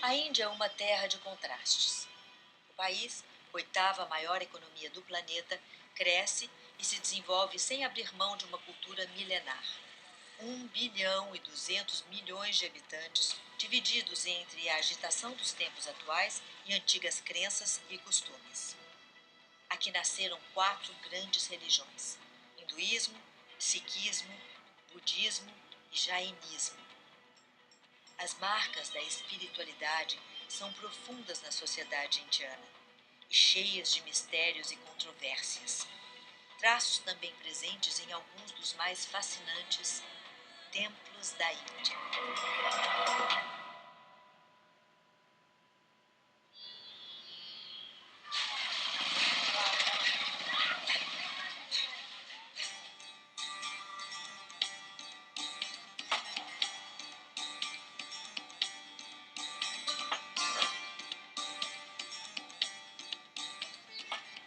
A Índia é uma terra de contrastes. O país, oitava maior economia do planeta, cresce e se desenvolve sem abrir mão de uma cultura milenar. 1,2 bilhão de habitantes, divididos entre a agitação dos tempos atuais e antigas crenças e costumes. Aqui nasceram 4 grandes religiões: hinduísmo, sikhismo, budismo e jainismo. As marcas da espiritualidade são profundas na sociedade indiana e cheias de mistérios e controvérsias. Traços também presentes em alguns dos mais fascinantes templos da Índia.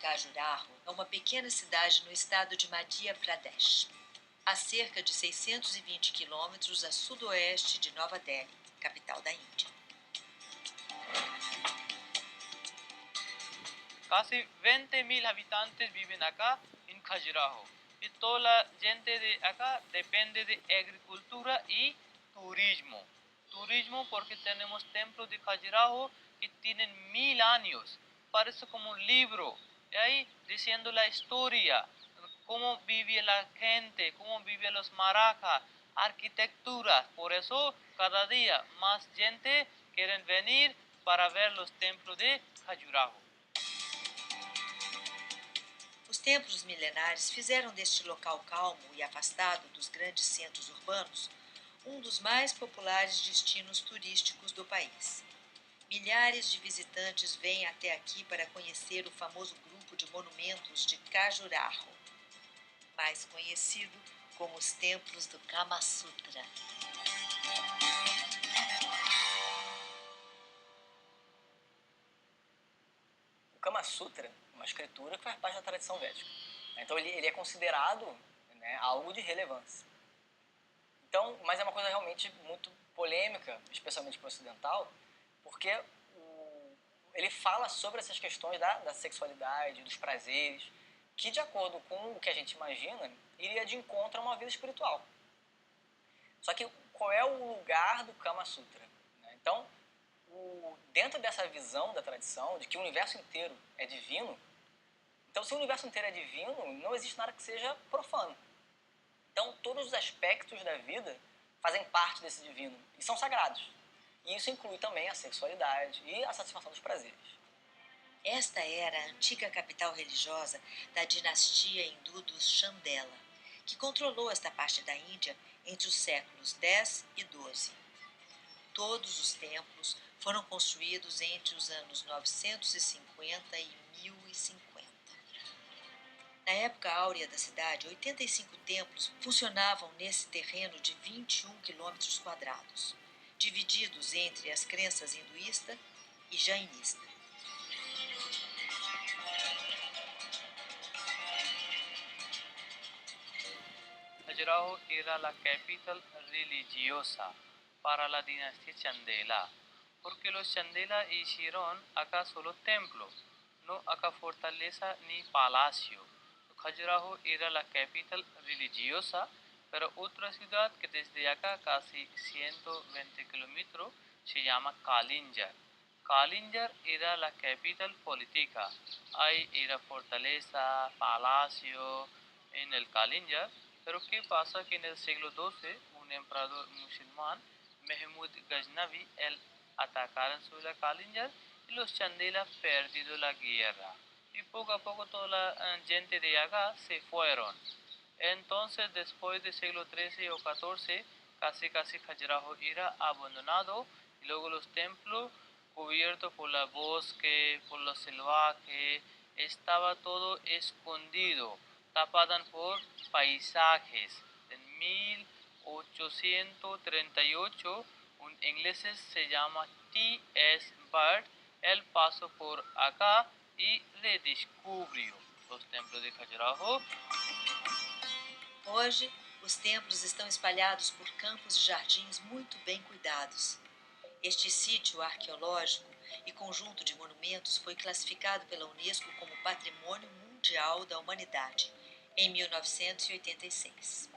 Khajuraho é uma pequena cidade no estado de Madhya Pradesh, a cerca de 620 quilômetros a sudoeste de Nova Delhi, capital da Índia. Casi 20.000 habitantes viven acá en Khajuraho. Y toda la gente de acá depende de agricultura y turismo. Turismo porque tenemos templos de Khajuraho que tienen 1000 años. Parece como un libro. Y ahí diciendo la historia, cómo vive la gente, cómo viven los maracas, arquitectura. Por eso cada día más gente quieren venir para ver los templos de Khajuraho. Os templos milenares fizeram deste local calmo e afastado dos grandes centros urbanos um dos mais populares destinos turísticos do país. Milhares de visitantes vêm até aqui para conhecer o famoso grupo de monumentos de Khajuraho, mais conhecido como os templos do Kama Sutra. O Kama Sutra é uma escritura que faz parte da tradição védica. Então ele é considerado, né, algo de relevância. Então, mas é uma coisa realmente muito polêmica, especialmente para o ocidental, porque ele fala sobre essas questões da sexualidade, dos prazeres, que de acordo com o que a gente imagina, iria de encontro a uma vida espiritual. Só que qual é o lugar do Kama Sutra? Então, dentro dessa visão da tradição, de que o universo inteiro é divino, então se o universo inteiro é divino, não existe nada que seja profano. Então, todos os aspectos da vida fazem parte desse divino e são sagrados. E isso inclui também a sexualidade e a satisfação dos prazeres. Esta era a antiga capital religiosa da dinastia hindu dos Chandela, que controlou esta parte da Índia entre os séculos X e XII. Todos os templos foram construídos entre os anos 950 e 1050. Na época áurea da cidade, 85 templos funcionavam nesse terreno de 21 quilômetros quadrados, divididos entre as crenças hinduísta e jainista. Khajuraho era la capital religiosa para la dinastía Chandela, porque los Chandela hicieron acá solo templo, no acá fortaleza ni palacio. Khajuraho era la capital religiosa, pero otra ciudad que desde acá casi 120 kilómetros se llama Kalinjar. Kalinjar era la capital política. Ahí era fortaleza, palacio en el Kalinjar. Pero ¿qué pasa? Que en el siglo XII un emperador musulmán, Mehmud Ghaznavi, él atacaron sobre la Kalinjar y los Chandela perdido la guerra. Y poco a poco toda la gente de acá se fueron. Entonces, después del siglo XIII o XIV, casi Khajuraho era abandonado y luego los templos cubiertos por el bosque, por los salvajes, estaba todo escondido, tapadas por paisajes. En 1838, un inglés se llama T.S. Bird, él pasó por acá y redescobriu os templos de Khajuraho. Hoje, os templos estão espalhados por campos e jardins muito bem cuidados. Este sítio arqueológico e conjunto de monumentos foi classificado pela Unesco como Patrimônio Mundial da Humanidade em 1986.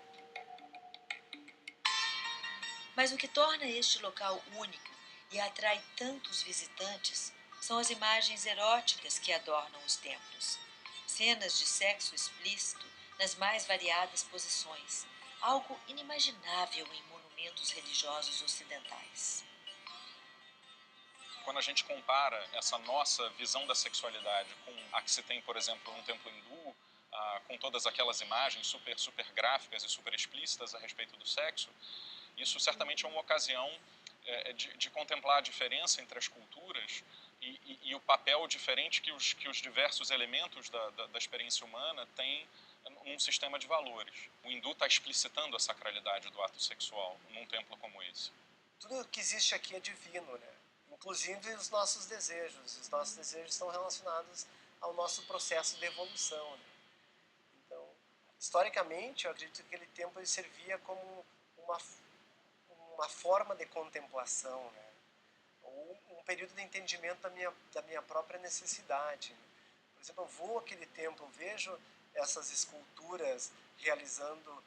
Mas o que torna este local único e atrai tantos visitantes são as imagens eróticas que adornam os templos. Cenas de sexo explícito nas mais variadas posições, algo inimaginável em monumentos religiosos ocidentais. Quando a gente compara essa nossa visão da sexualidade com a que se tem, por exemplo, num templo hindu, com todas aquelas imagens super gráficas e super explícitas a respeito do sexo, isso certamente é uma ocasião de contemplar a diferença entre as culturas e o papel diferente que os diversos elementos da experiência humana têm num sistema de valores. O hindu está explicitando a sacralidade do ato sexual num templo como esse. Tudo que existe aqui é divino, né? Inclusive os nossos desejos. Os nossos desejos estão relacionados ao nosso processo de evolução, né? Então, historicamente, eu acredito que aquele tempo ele servia como uma forma de contemplação, né? Ou um período de entendimento da minha própria necessidade, né? Por exemplo, eu vou àquele templo, vejo essas esculturas realizando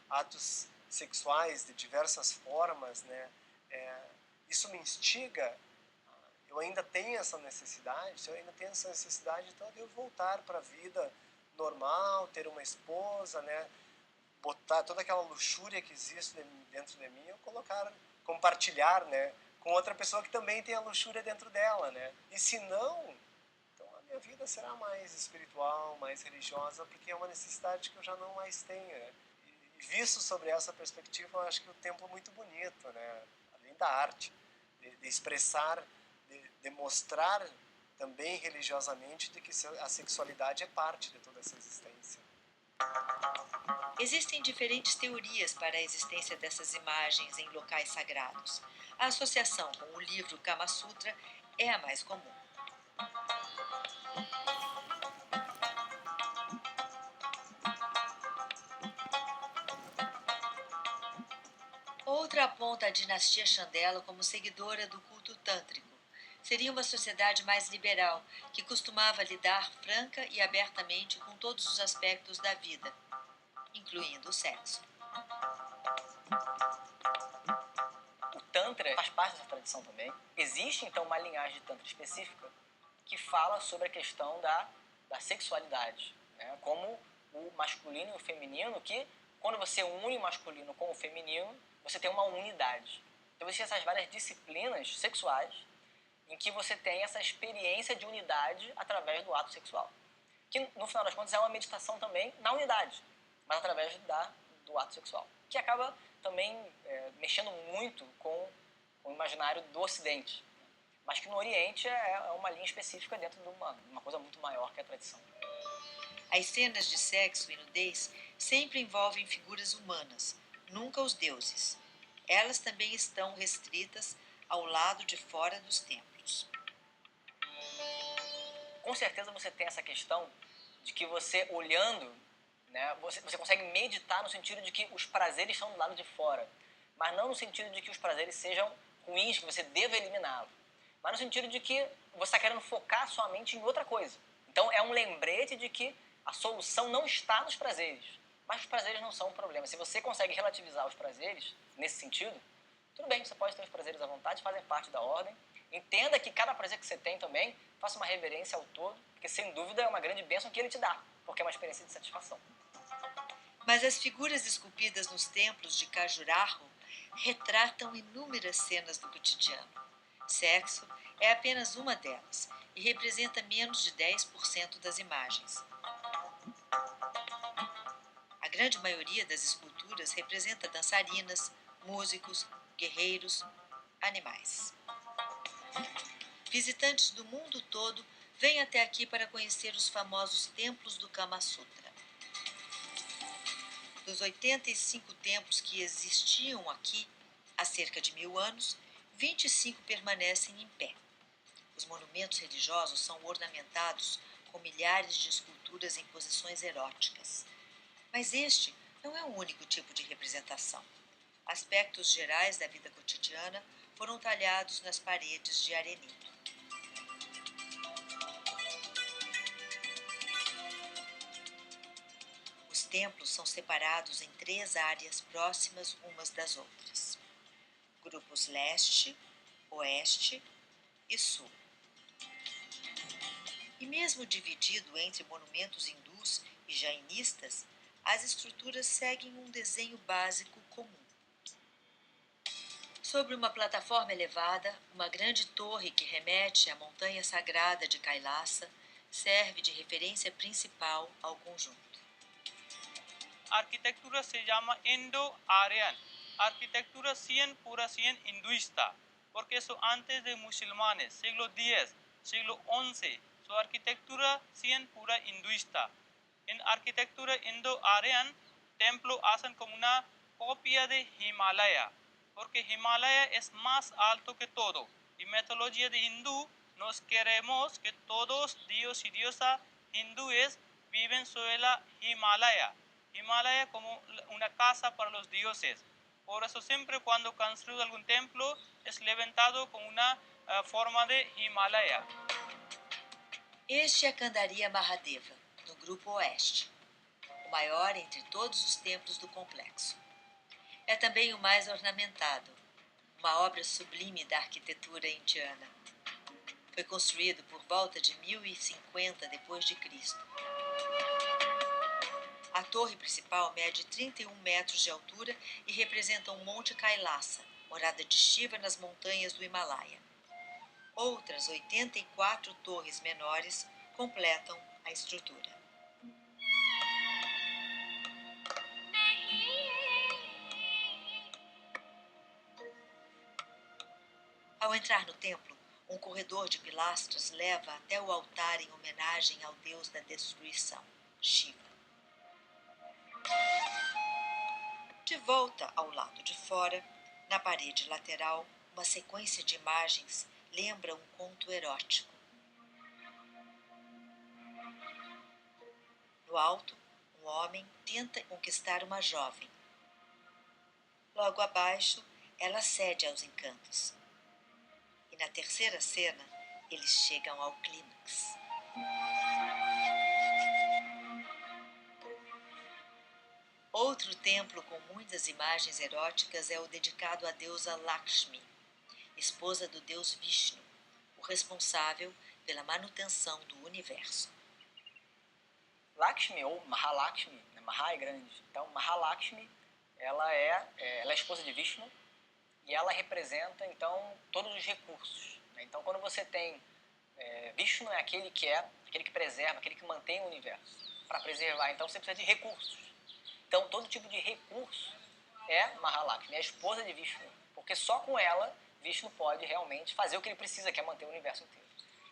atos sexuais de diversas formas, né? Isso me instiga. Eu ainda tenho essa necessidade, se eu ainda tenho essa necessidade, então eu devo voltar para a vida normal, ter uma esposa, né? Botar toda aquela luxúria que existe dentro de mim, eu compartilhar, né? Com outra pessoa que também tem a luxúria dentro dela, né? E se não, então a minha vida será mais espiritual, mais religiosa, porque é uma necessidade que eu já não mais tenho, né? E visto sobre essa perspectiva, eu acho que o templo é muito bonito, né? Além da arte, de expressar, de mostrar também religiosamente de que a sexualidade é parte de toda essa existência. Existem diferentes teorias para a existência dessas imagens em locais sagrados. A associação com o livro Kama Sutra é a mais comum. Outra aponta a dinastia Chandela como seguidora do culto tântrico. Seria uma sociedade mais liberal, que costumava lidar franca e abertamente com todos os aspectos da vida, incluindo o sexo. O Tantra faz parte dessa tradição também. Existe, então, uma linhagem de Tantra específica que fala sobre a questão da sexualidade, né? Como o masculino e o feminino, que quando você une o masculino com o feminino, você tem uma unidade. Então, existem essas várias disciplinas sexuais em que você tem essa experiência de unidade através do ato sexual. Que, no final das contas, é uma meditação também na unidade, mas através do ato sexual. Que acaba também mexendo muito com o imaginário do Ocidente, mas que no Oriente é uma linha específica dentro de uma coisa muito maior que a tradição. As cenas de sexo e nudez sempre envolvem figuras humanas, nunca os deuses. Elas também estão restritas ao lado de fora dos templos. Com certeza você tem essa questão de que você olhando, né, você consegue meditar no sentido de que os prazeres estão do lado de fora, mas não no sentido de que os prazeres sejam ruins, que você deva eliminá-los, mas no sentido de que você está querendo focar sua mente em outra coisa. Então é um lembrete de que a solução não está nos prazeres, mas os prazeres não são um problema. Se você consegue relativizar os prazeres nesse sentido, tudo bem, você pode ter os prazeres à vontade, fazem parte da ordem. Entenda que cada prazer que você tem também, faça uma reverência ao todo, porque sem dúvida é uma grande bênção que ele te dá, porque é uma experiência de satisfação. Mas as figuras esculpidas nos templos de Khajuraho retratam inúmeras cenas do cotidiano. Sexo é apenas uma delas e representa menos de 10% das imagens. A grande maioria das esculturas representa dançarinas, músicos, guerreiros, animais. Visitantes do mundo todo vêm até aqui para conhecer os famosos templos do Kama Sutra. Dos 85 templos que existiam aqui há cerca de 1000 anos, 25 permanecem em pé. Os monumentos religiosos são ornamentados com milhares de esculturas em posições eróticas. Mas este não é o único tipo de representação. Aspectos gerais da vida cotidiana foram talhados nas paredes de arenito. Os templos são separados em 3 áreas próximas umas das outras: grupos leste, oeste e sul. E mesmo dividido entre monumentos hindus e jainistas, as estruturas seguem um desenho básico comum. Sobre uma plataforma elevada, uma grande torre que remete à montanha sagrada de Kailasa serve de referência principal ao conjunto. Arquitectura se llama Indo-Aryan. Arquitectura 100 pura 100 hinduista, porque eso antes de musulmanes, siglo X, siglo XI, su arquitectura 100 pura hinduista. En arquitectura Indo-Aryan, templo hacen como una copia de Himalaya, porque Himalaya es más alto que todo. Y metodología de hindú, nos queremos que todos dios y diosa hindúes viven sobre la Himalaya. Himalaya como una casa para los dioses. Por eso siempre cuando construye algún templo es levantado con una forma de Himalaya. Este é Candaria Mahadeva, no grupo oeste, o maior entre todos os templos do complexo. É também o mais ornamentado, uma obra sublime da arquitetura indiana. Foi construído por volta de 1050 d.C. A torre principal mede 31 metros de altura e representa um monte Kailasa, morada de Shiva nas montanhas do Himalaia. Outras 84 torres menores completam a estrutura. Ao entrar no templo, um corredor de pilastras leva até o altar em homenagem ao deus da destruição, Shiva. De volta ao lado de fora, na parede lateral, uma sequência de imagens lembra um conto erótico. No alto, um homem tenta conquistar uma jovem. Logo abaixo, ela cede aos encantos. E na terceira cena, eles chegam ao clímax. Outro templo com muitas imagens eróticas é o dedicado à deusa Lakshmi, esposa do deus Vishnu, o responsável pela manutenção do universo. Lakshmi, ou Mahalakshmi, né? Maha é grande. Então, Mahalakshmi, ela é esposa de Vishnu e ela representa, então, todos os recursos. Né? Então, quando você tem... Vishnu é aquele que preserva, aquele que mantém o universo. Para preservar, então, você precisa de recursos. Então, todo tipo de recurso é Mahalakshmi, é a esposa de Vishnu. Porque só com ela, Vishnu pode realmente fazer o que ele precisa, que é manter o universo inteiro.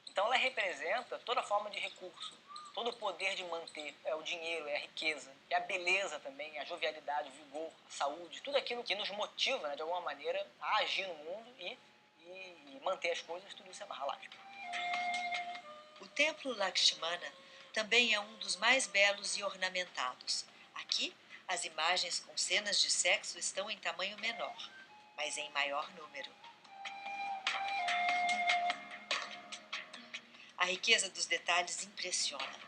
Então, ela representa toda forma de recurso, todo o poder de manter, é o dinheiro, é a riqueza, é a beleza também, a jovialidade, o vigor, a saúde, tudo aquilo que nos motiva, né, de alguma maneira, a agir no mundo e manter as coisas, tudo isso é Mahalakshmi. O templo Lakshmana também é um dos mais belos e ornamentados. Aqui, as imagens com cenas de sexo estão em tamanho menor, mas em maior número. A riqueza dos detalhes impressiona.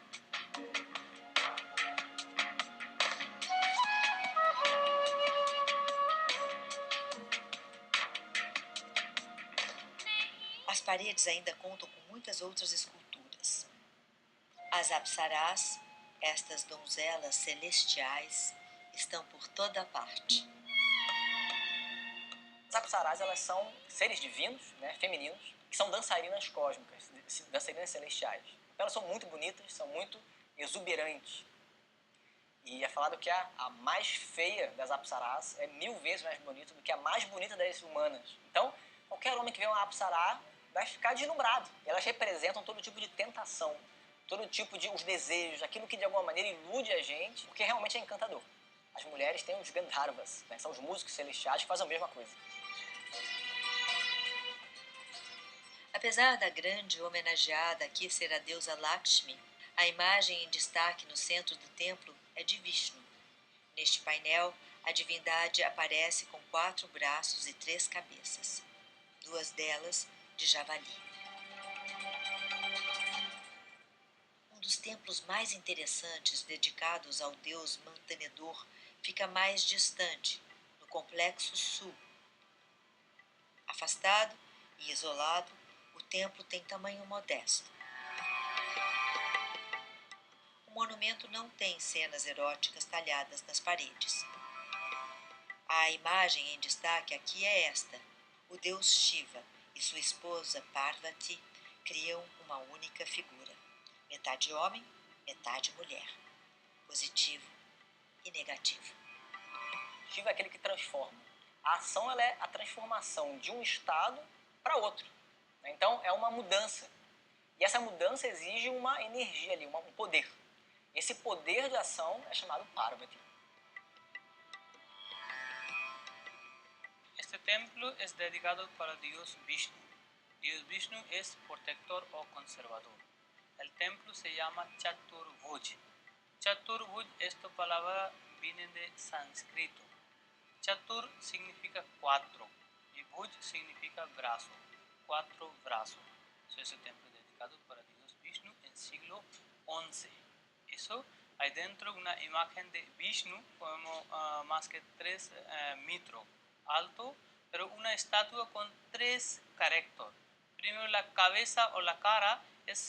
As paredes ainda contam com muitas outras esculturas. As apsarás, estas donzelas celestiais, estão por toda parte. As apsarás, elas são seres divinos, né, femininos, que são dançarinas cósmicas, dançarinas celestiais. Então, elas são muito bonitas, são muito exuberantes. E é falado que a mais feia das apsarás é 1000 vezes mais bonita do que a mais bonita das humanas. Então, qualquer homem que vê uma apsará vai ficar deslumbrado. E elas representam todo tipo de tentação, todo tipo de os desejos, aquilo que de alguma maneira ilude a gente, porque realmente é encantador. As mulheres têm os Gandharvas, né, são os músicos celestiais que fazem a mesma coisa. Apesar da grande homenageada aqui ser a deusa Lakshmi, a imagem em destaque no centro do templo é de Vishnu. Neste painel, a divindade aparece com 4 braços e 3 cabeças. duas delas de javali. Um dos templos mais interessantes dedicados ao deus mantenedor fica mais distante, no complexo sul. Afastado e isolado, o templo tem tamanho modesto. O monumento não tem cenas eróticas talhadas nas paredes. A imagem em destaque aqui é esta: o deus Shiva e sua esposa Parvati criam uma única figura, metade homem, metade mulher, positivo e negativo. Shiva é aquele que transforma. A ação ela é a transformação de um estado para outro. Então é uma mudança. E essa mudança exige uma energia ali, um poder. Esse poder de ação é chamado Parvati. Este templo es dedicado para Dios Vishnu. Dios Vishnu es protector o conservador. El templo se llama Chaturbuj. Chaturbuj, esta palabra viene de sánscrito. Chatur significa cuatro y Bhuj significa brazo, cuatro brazos. So, es un templo dedicado para Dios Vishnu en siglo XI. Eso, hay dentro una imagen de Vishnu como más que 3 metros alto, pero una estatua con 3 caracteres. Primero la cabeza o la cara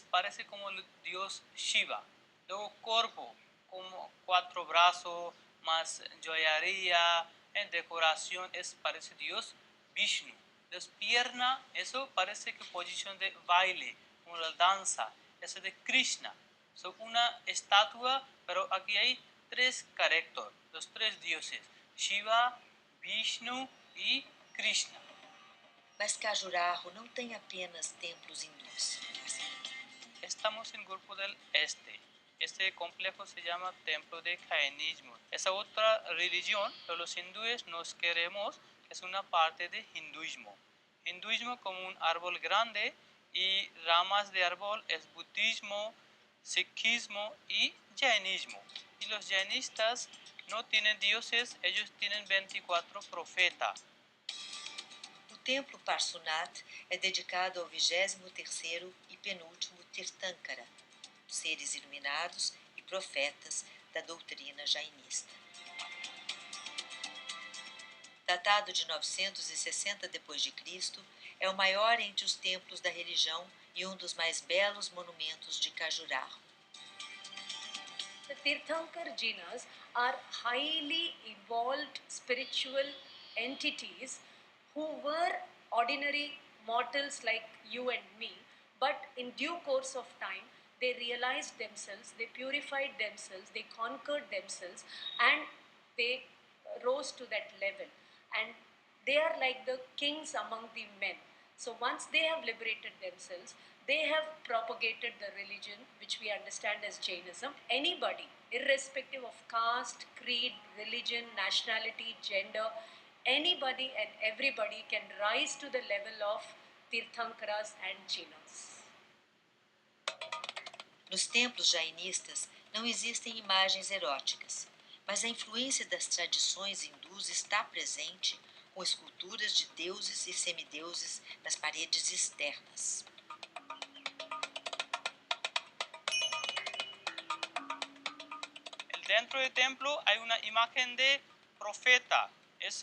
parece como el dios Shiva. Luego cuerpo, como 4 brazos, más joyería, en decoración parece Dios Vishnu. Las piernas, eso parece que posición de baile, como la danza, eso de Krishna. So, una estatua, pero aquí hay 3 caracteres, los 3 dioses, Shiva, Vishnu e Krishna. Mas Khajuraho não tem apenas templos hindus. Estamos en el grupo del este. Este complejo se llama Templo de Jainismo. Esa otra religión, pero los hindúes nos queremos, es una parte de hinduismo. Hinduismo como un árbol grande y ramas de árbol es budismo, sikhismo y jainismo. Y los jainistas no tienen dioses, ellos tienen 24 profetas. O templo Parshvanath é dedicado ao 23º e penúltimo Tirthankara, seres iluminados e profetas da doutrina jainista. Datado de 960 d.C., é o maior entre os templos da religião e um dos mais belos monumentos de Khajuraho. The Tirthankar Jinas are highly evolved spiritual entities who were ordinary mortals like you and me, but in due course of time, they realized themselves, they purified themselves, they conquered themselves, and they rose to that level. And they are like the kings among the men. So once they have liberated themselves, they have propagated the religion which we understand as Jainism. Anybody, irrespective of caste, creed, religion, nationality, gender, anybody and everybody can rise to the level of Tirthankaras and Jinas. Nos templos jainistas não existem imagens eróticas, mas a influência das tradições hindus está presente com esculturas de deuses e semideuses nas paredes externas. Dentro del templo hay una imagen de profeta, es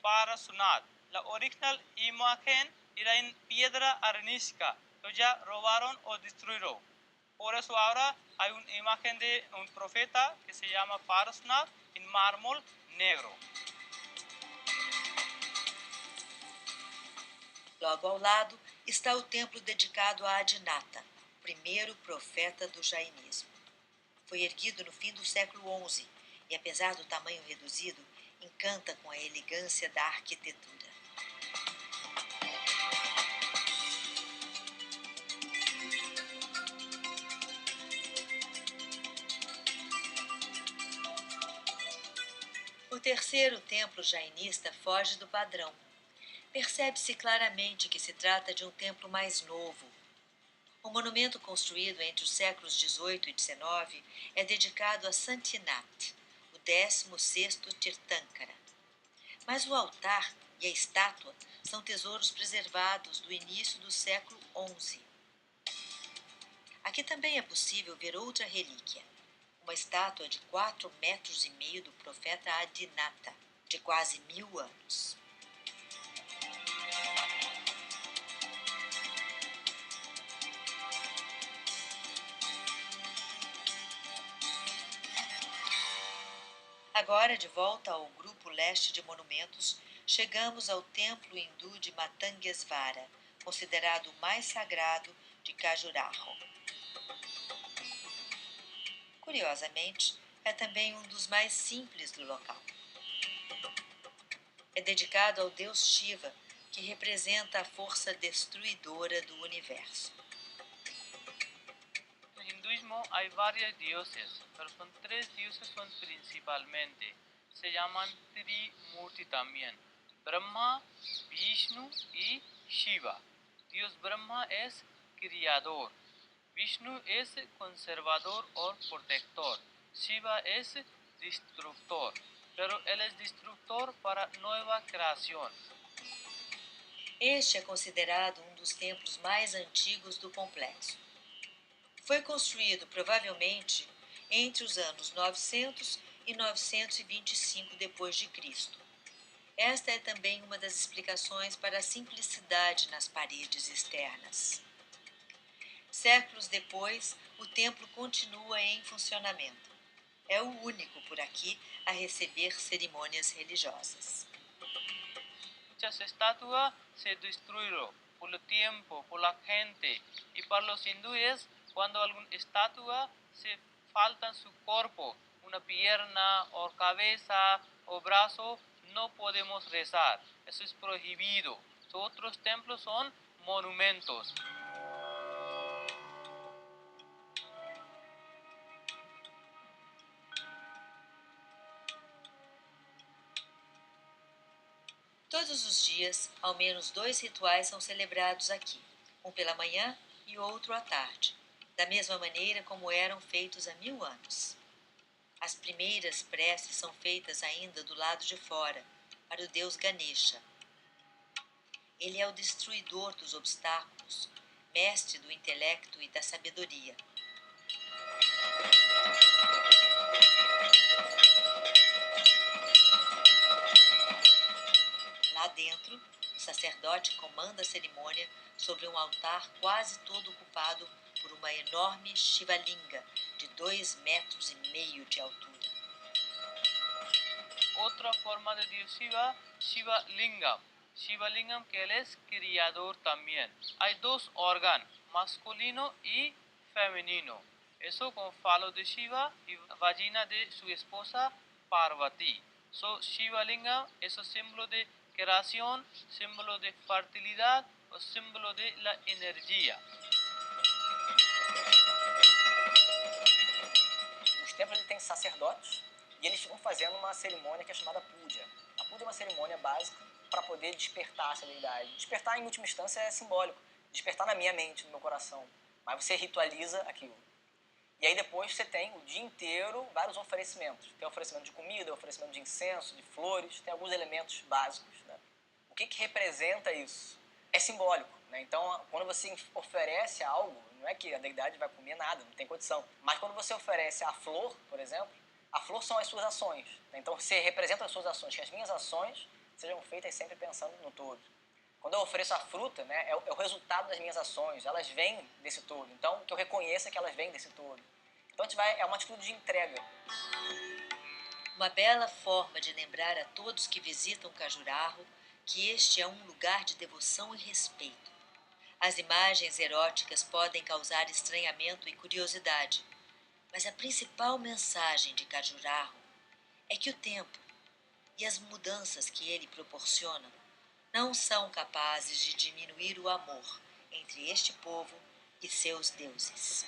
Parshvanath. La original imagen era en piedra arenisca, pero ya robaron o destruyeron. Por eso ahora hay una imagen de un profeta que se llama Parshvanath en mármol negro. Logo ao lado está o templo dedicado a Adinata, o primeiro profeta do jainismo. Foi erguido no fim do século XI e, apesar do tamanho reduzido, encanta com a elegância da arquitetura. O terceiro templo jainista foge do padrão. Percebe-se claramente que se trata de um templo mais novo. O monumento construído entre os séculos XVIII e XIX é dedicado a Santinath, o 16º Tirthankara. Mas o altar e a estátua são tesouros preservados do início do século XI. Aqui também é possível ver outra relíquia, uma estátua de 4,5 metros do profeta Adinata, de quase 1000 anos. Agora, de volta ao grupo leste de monumentos, chegamos ao templo hindu de Matangesvara, considerado o mais sagrado de Khajuraho. Curiosamente, é também um dos mais simples do local. É dedicado ao deus Shiva, que representa a força destruidora do universo. En el hinduismo hay varios dioses, pero son tres dioses son principalmente. Se llaman Trimurti también: Brahma, Vishnu y Shiva. Dios Brahma es criador, Vishnu es conservador o protector, Shiva es destructor, pero él es destructor para nueva creación. Este é considerado um dos templos mais antigos do complexo. Foi construído provavelmente entre os anos 900 e 925 d.C. Esta é também uma das explicações para a simplicidade nas paredes externas. Séculos depois, o templo continua em funcionamento. É o único por aqui a receber cerimônias religiosas. Muchas estatuas se destruyeron por el tiempo, por la gente, y para los hindúes, cuando alguna estatua se falta en su cuerpo, una pierna o cabeza o brazo, no podemos rezar. Eso es prohibido. Otros templos son monumentos. Todos os dias, ao menos 2 rituais são celebrados aqui, um pela manhã e outro à tarde, da mesma maneira como eram feitos há 1000 anos. As primeiras preces são feitas ainda do lado de fora, para o deus Ganesha. Ele é o destruidor dos obstáculos, mestre do intelecto e da sabedoria. Lá dentro, o sacerdote comanda a cerimônia sobre um altar quase todo ocupado por uma enorme Shivalinga de 2,5 metros de altura. Otra forma de Dios Shiva, Shiva Lingam. Shiva Lingam, que él es criador también. Hay dos órganos, masculino y femenino. Eso con falo de Shiva y vagina de su esposa Parvati. Shiva Lingam es un símbolo de creación, símbolo de fertilidad o símbolo de la energía. Os templos têm sacerdotes e eles ficam fazendo uma cerimônia que é chamada puja. A puja é uma cerimônia básica para poder despertar essa deidade. Despertar, em última instância, é simbólico. Despertar na minha mente, no meu coração. Mas você ritualiza aquilo. E aí depois você tem o dia inteiro vários oferecimentos. Tem oferecimento de comida, oferecimento de incenso, de flores, tem alguns elementos básicos. Né? O que representa isso? É simbólico. Né? Então, quando você oferece algo, não é que a deidade vai comer nada, não tem condição. Mas quando você oferece a flor, por exemplo, a flor são as suas ações. Né? Então, você representa as suas ações, que as minhas ações sejam feitas sempre pensando no todo. Quando eu ofereço a fruta, né, é o resultado das minhas ações, elas vêm desse todo. Então, que eu reconheça que elas vêm desse todo. Então, é uma atitude de entrega. Uma bela forma de lembrar a todos que visitam Khajuraho que este é um lugar de devoção e respeito. As imagens eróticas podem causar estranhamento e curiosidade, mas a principal mensagem de Khajuraho é que o tempo e as mudanças que ele proporciona não são capazes de diminuir o amor entre este povo e seus deuses.